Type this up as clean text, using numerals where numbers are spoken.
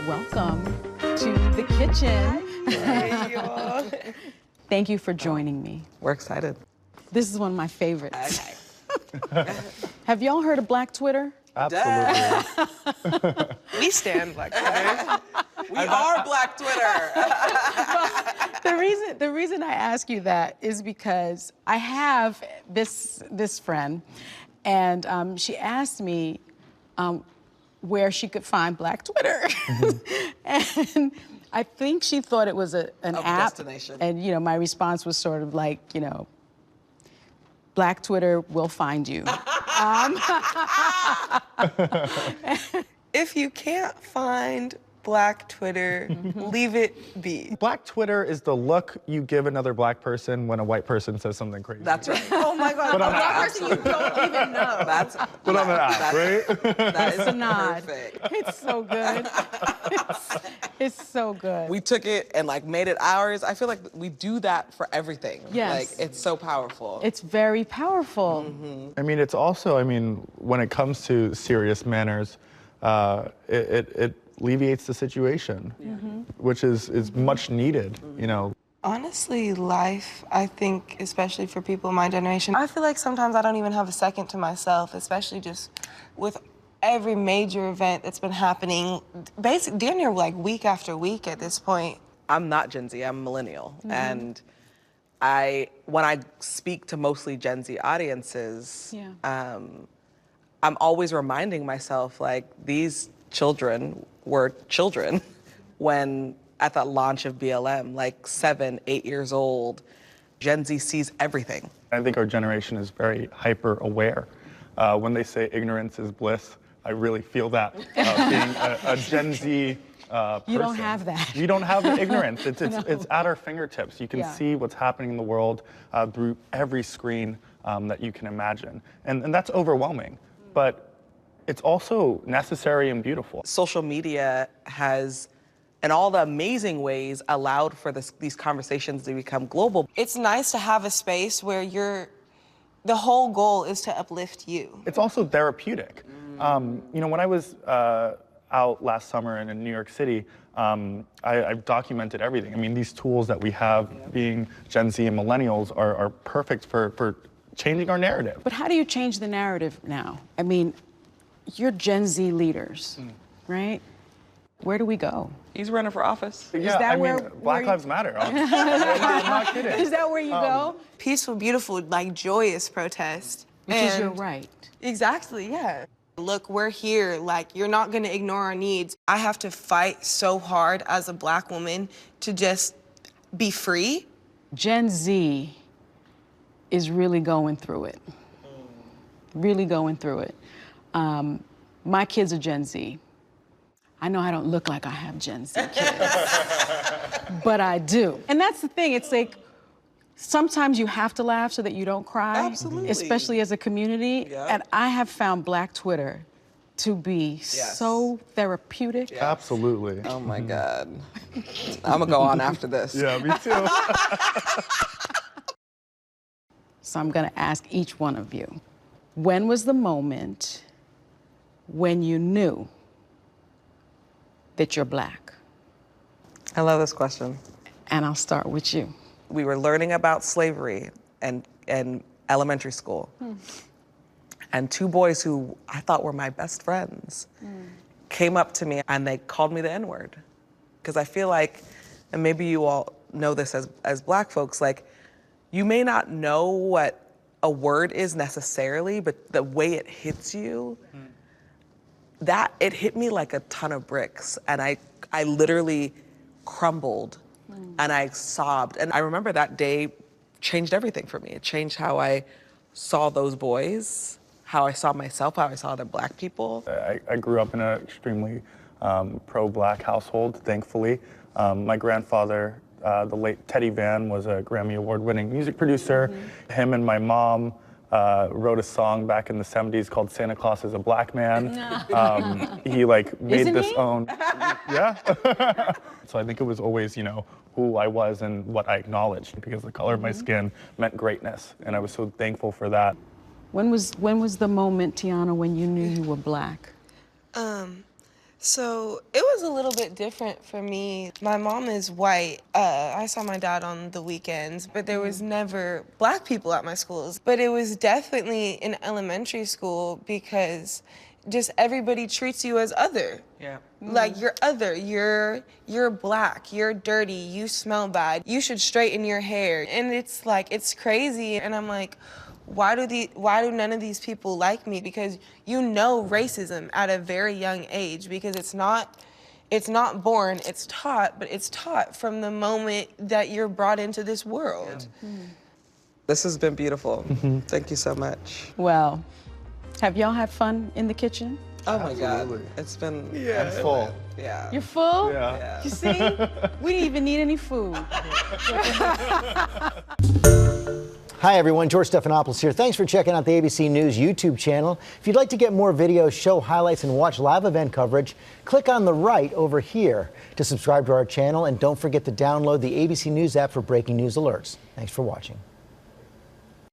Welcome to the kitchen. Hey, y'all. Thank you for joining me. We're excited. This is one of my favorites. Okay. Have y'all heard of Black Twitter? Absolutely. We stand Black Twitter. We are Black Twitter. The reason I ask you that is because I have this friend, and she asked me where she could find Black Twitter. And I think she thought it was an app. Destination. And, you know, my response was sort of like, you know, Black Twitter will find you. If you can't find Black Twitter, leave it be. Black Twitter is the look you give another black person when a white person says something crazy. That's right. Oh my God. But on a an black app. person you don't even know. That's But on an app, right? That is It's a nod. perfect. It's so good. It's so good. We took it and like made it ours. I feel like we do that for everything. Yes. Like it's so powerful. It's very powerful. I mean, it's also, I mean, when it comes to serious manners, it alleviates the situation, which is much needed, you know. Honestly, life, I think, especially for people in my generation, I feel like sometimes I don't even have a second to myself, especially just with every major event that's been happening, basically damn near like week after week at this point. I'm not Gen Z, I'm millennial. And when I speak to mostly Gen Z audiences, I'm always reminding myself, like, these children were children when at the launch of BLM, like 7, 8 years old. Gen Z sees everything. I think our generation is very hyper aware. When they say ignorance is bliss, I really feel that being a Gen Z person. You don't have that. You don't have the ignorance. It's at our fingertips. You can see what's happening in the world through every screen that you can imagine. And that's overwhelming. But it's also necessary and beautiful. Social media has, in all the amazing ways, allowed for these conversations to become global. It's nice to have a space where the whole goal is to uplift you. It's also therapeutic. You know, when I was out last summer in New York City, I've documented everything. I mean, these tools that we have, being Gen Z and millennials, are perfect for changing our narrative. But how do you change the narrative now? I mean, you're Gen Z leaders, right? Where do we go? He's running for office. Yeah, that I where- mean, Black where Lives Matter. I'm not kidding. Is that where you go? Peaceful, beautiful, like joyous protest. Which is your And- right. Exactly, yeah. Look, we're here, like, you're not gonna ignore our needs. I have to fight so hard as a Black woman to just be free. Gen Z is really going through it. Really going through it. My kids are Gen Z. I know I don't look like I have Gen Z kids, but I do. And that's the thing, it's like, sometimes you have to laugh so that you don't cry. Absolutely. Especially as a community. Yeah. And I have found Black Twitter to be so therapeutic. Yeah. Absolutely. Oh my God. I'm gonna go on after this. Yeah, me too. So I'm gonna ask each one of you, when was the moment when you knew that you're Black? I love this question. And I'll start with you. We were learning about slavery in elementary school. And two boys who I thought were my best friends came up to me and they called me the N-word. Because I feel like, and maybe you all know this as Black folks, like, you may not know what a word is necessarily, but the way it hits you, that it hit me like a ton of bricks. And I literally crumbled and I sobbed. And I remember that day changed everything for me. It changed how I saw those boys, how I saw myself, how I saw other Black people. I grew up in an extremely pro-Black household, thankfully. My grandfather, the late Teddy Van, was a Grammy Award-winning music producer. Him and my mom wrote a song back in the 70s called Santa Claus is a Black Man. He like made Isn't this he? own, yeah. So I think it was always, you know, who I was and what I acknowledged, because the color of my skin meant greatness, and I was so thankful for that. When was the moment, Tianna, when you knew you were Black? So it was a little bit different for me. My mom is white. I saw my dad on the weekends, but there was never black people at my schools. But it was definitely in elementary school because just everybody treats you as other. Yeah. Like you're other, you're black, you're dirty, you smell bad, you should straighten your hair. And it's like, it's crazy. And I'm like, why do none of these people like me? Because you know racism at a very young age, because it's not born, it's taught, but it's taught from the moment that you're brought into this world. Yeah. This has been beautiful. Thank you so much. Well, have y'all had fun in the kitchen? Oh my Absolutely. God. It's been I'm full. Yeah. You're full? Yeah. You see? We didn't even need any food. Hi everyone, George Stephanopoulos here. Thanks for checking out the ABC News YouTube channel. If you'd like to get more videos, show highlights, and watch live event coverage, click on the right over here to subscribe to our channel, and don't forget to download the ABC News app for breaking news alerts. Thanks for watching.